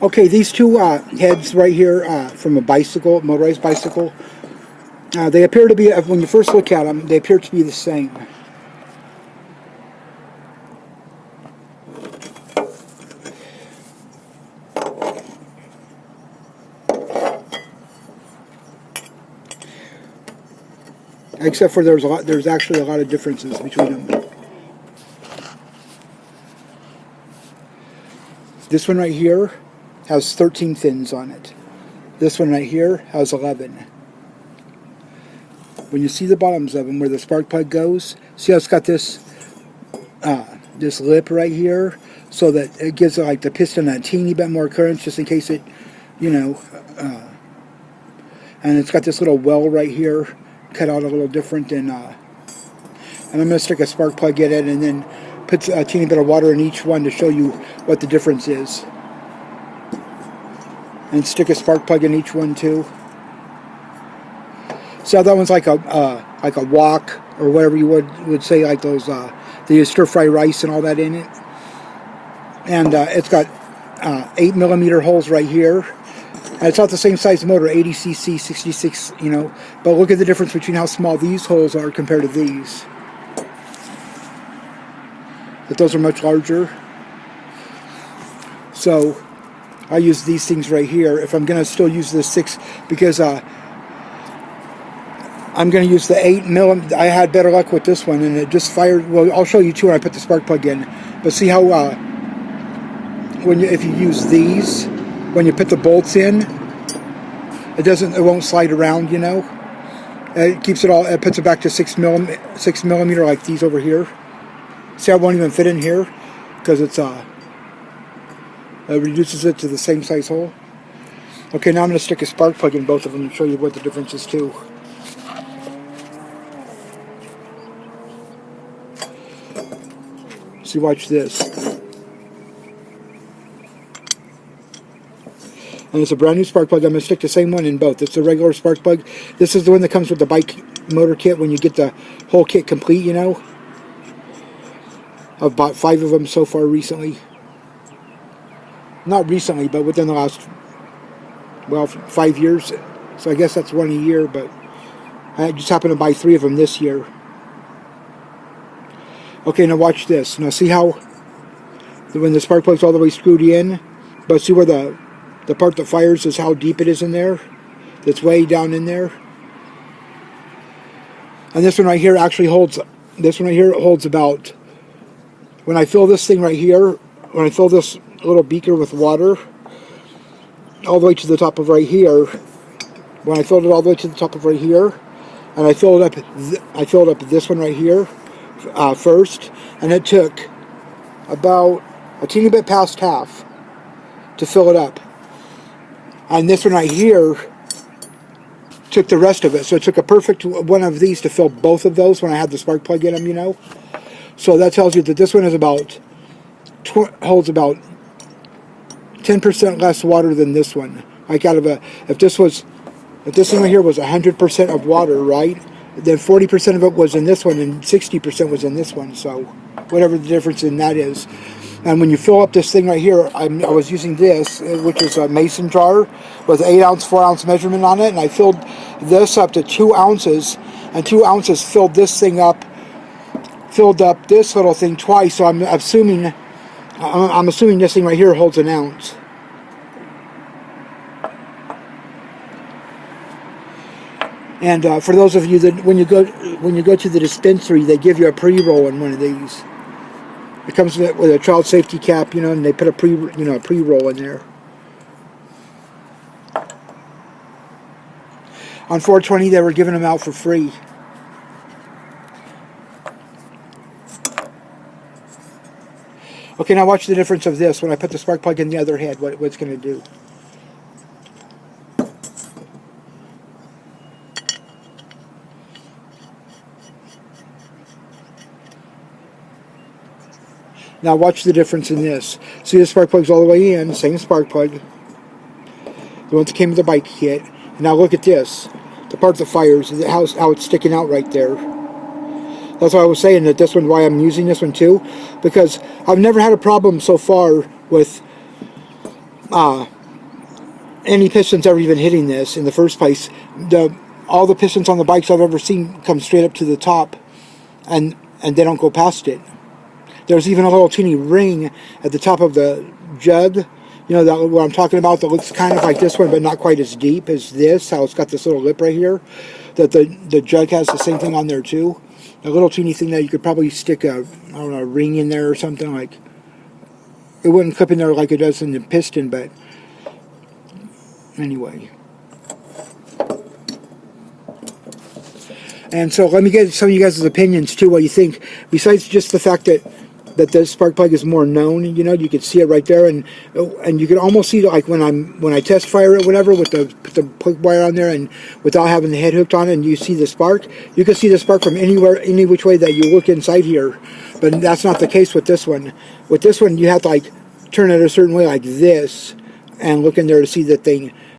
Okay, these two heads right here from a bicycle, motorized bicycle, they appear to be, when you first look at them, they appear to be the same. Except for there's actually a lot of differences between them. This one right here has 13 fins on it. This one right here has 11. When you see the bottoms of them, where the spark plug goes, see how it's got this this lip right here, so that it gives like the piston a teeny bit more currents, just in case it, you know, and it's got this little well right here, cut out a little different, and I'm going to stick a spark plug in it, and then put a teeny bit of water in each one to show you what the difference is. And stick a spark plug in each one too. So that one's like a wok, or whatever you would say, like those the stir fry rice and all that in it. And it's got 8mm holes right here. And it's not the same size motor, 80cc, 66, you know. But look at the difference between how small these holes are compared to these. But those are much larger. So I use these things right here if I'm going to still use the 6, because I'm going to use the 8mm. I had better luck with this one, and it just fired. Well, I'll show you too when I put the spark plug in. But see how if you use these, when you put the bolts in, it won't slide around, you know. It keeps it all. It puts it back to 6mm like these over here. See how it won't even fit in here because it's it reduces it to the same size hole. Okay, now I'm going to stick a spark plug in both of them and show you what the difference is too. See, watch this. And it's a brand new spark plug. I'm going to stick the same one in both. It's a regular spark plug. This is the one that comes with the bike motor kit when you get the whole kit complete, you know. I've bought 5 of them so far recently. Not recently, but within the last, well, 5 years. So I guess that's one a year, but I just happened to buy 3 of them this year. Okay, now watch this. Now see how when the spark plug's all the way screwed in, but see where the part that fires is how deep it is in there? It's way down in there. And this one right here actually holds, about, when I fill this thing right here, when I fill this little beaker with water, all the way to the top of right here, when I filled it all the way to the top of right here, and I filled up this one right here first, and it took about a teeny bit past half to fill it up. And this one right here took the rest of it. So it took a perfect one of these to fill both of those when I had the spark plug in them, you know. So that tells you that this one is holds about 10% less water than this one. Like if this one right here was 100% of water, right? Then 40% of it was in this one and 60% was in this one. So whatever the difference in that is. And when you fill up this thing right here, I was using this, which is a mason jar with 8-ounce, 4-ounce measurement on it, and I filled this up to 2 ounces, and 2 ounces filled this thing up, filled up this little thing twice. So I'm assuming this thing right here holds 1 ounce. And for those of you that when you go to the dispensary, they give you a pre-roll in one of these. It comes with a child safety cap, you know, and they put a pre-roll in there. On 420, they were giving them out for free. Okay, now watch the difference of this when I put the spark plug in the other head. What it's going to do. Now watch the difference in this. See, the spark plug's all the way in, same spark plug. The one that came with the bike kit. And now look at this. The part that fires, how it's sticking out right there. That's why I was saying that this one, why I'm using this one too. Because I've never had a problem so far with any pistons ever even hitting this in the first place. All the pistons on the bikes I've ever seen come straight up to the top, and they don't go past it. There's even a little teeny ring at the top of the jug, you know, that, what I'm talking about, that looks kind of like this one, but not quite as deep as this, how it's got this little lip right here, that the jug has the same thing on there too. A little teeny thing that you could probably stick a, I don't know, a ring in there or something. Like, it wouldn't clip in there like it does in the piston, but anyway. And so let me get some of you guys' opinions too, what you think, besides just the fact that the spark plug is more known. You know, you can see it right there, and you can almost see, like, when I test fire it, whatever, with put the plug wire on there, and without having the head hooked on it, and you see the spark. You can see the spark from anywhere, any which way that you look inside here. But that's not the case with this one. With this one, you have to, like, turn it a certain way, like this, and look in there to see the thing.